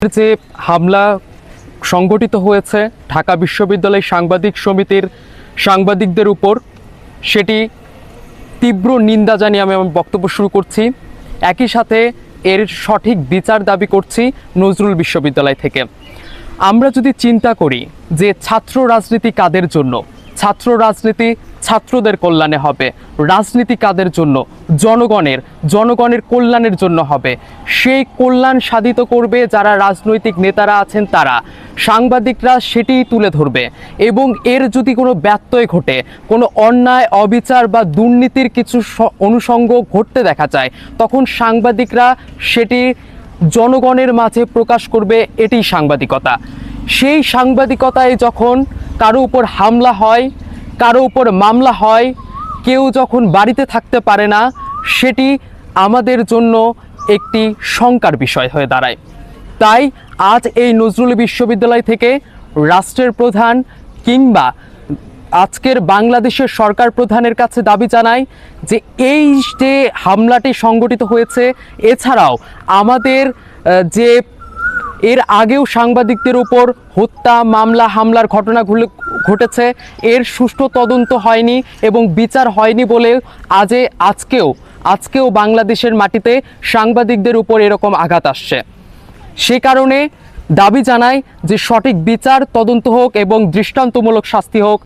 যে হামলা সংগঠিত হয়েছে ঢাকা বিশ্ববিদ্যালয় সাংবাদিক সমিতির সাংবাদিকদের উপর, সেটি তীব্র নিন্দা জানিয়ে আমি আমার বক্তব্য শুরু করছি। একই সাথে এর সঠিক বিচার দাবি করছি নজরুল বিশ্ববিদ্যালয় থেকে। আমরা যদি চিন্তা করি যে ছাত্র রাজনীতি কাদের জন্য, ছাত্র রাজনীতি ছাত্রদের কল্যাণে হবে, রাজনীতি কাদের জন্য, জনগণের কল্যাণের জন্য হবে। সেই কল্যাণ সাধিত করবে যারা রাজনৈতিক নেতারা আছেন তারা, সাংবাদিকরা সেটিই তুলে ধরবে। এবং এর যদি কোনো ব্যত্যয় ঘটে, কোনো অন্যায় অবিচার বা দুর্নীতির কিছু অনুষঙ্গ ঘটতে দেখা যায়, তখন সাংবাদিকরা সেটি জনগণের মাঝে প্রকাশ করবে। এটি সাংবাদিকতা। সেই সাংবাদিকতায় যখন কারো উপর হামলা হয়, কারো উপর মামলা হয়, কেউ যখন বাড়িতে থাকতে পারে না, সেটি আমাদের জন্য একটি শঙ্কার বিষয় হয়ে দাঁড়ায়। তাই আজ এই নজরুল বিশ্ববিদ্যালয় থেকে রাষ্ট্রের প্রধান কিংবা আজকের বাংলাদেশের সরকার প্রধানের কাছে দাবি জানাই যে এই যে হামলাটি সংগঠিত হয়েছে, এছাড়াও আমাদের যে এর আগেও সাংবাদিকদের উপর হত্যা, মামলা, হামলার ঘটনাগুলো ঘটেছে, এর সুষ্ঠু তদন্ত হয়নি এবং বিচার হয়নি বলে আজকেও বাংলাদেশের মাটিতে সাংবাদিকদের উপর এরকম আঘাত আসছে। সে কারণে দাবি জানাই যে সঠিক বিচার তদন্ত হোক এবং দৃষ্টান্তমূলক শাস্তি হোক।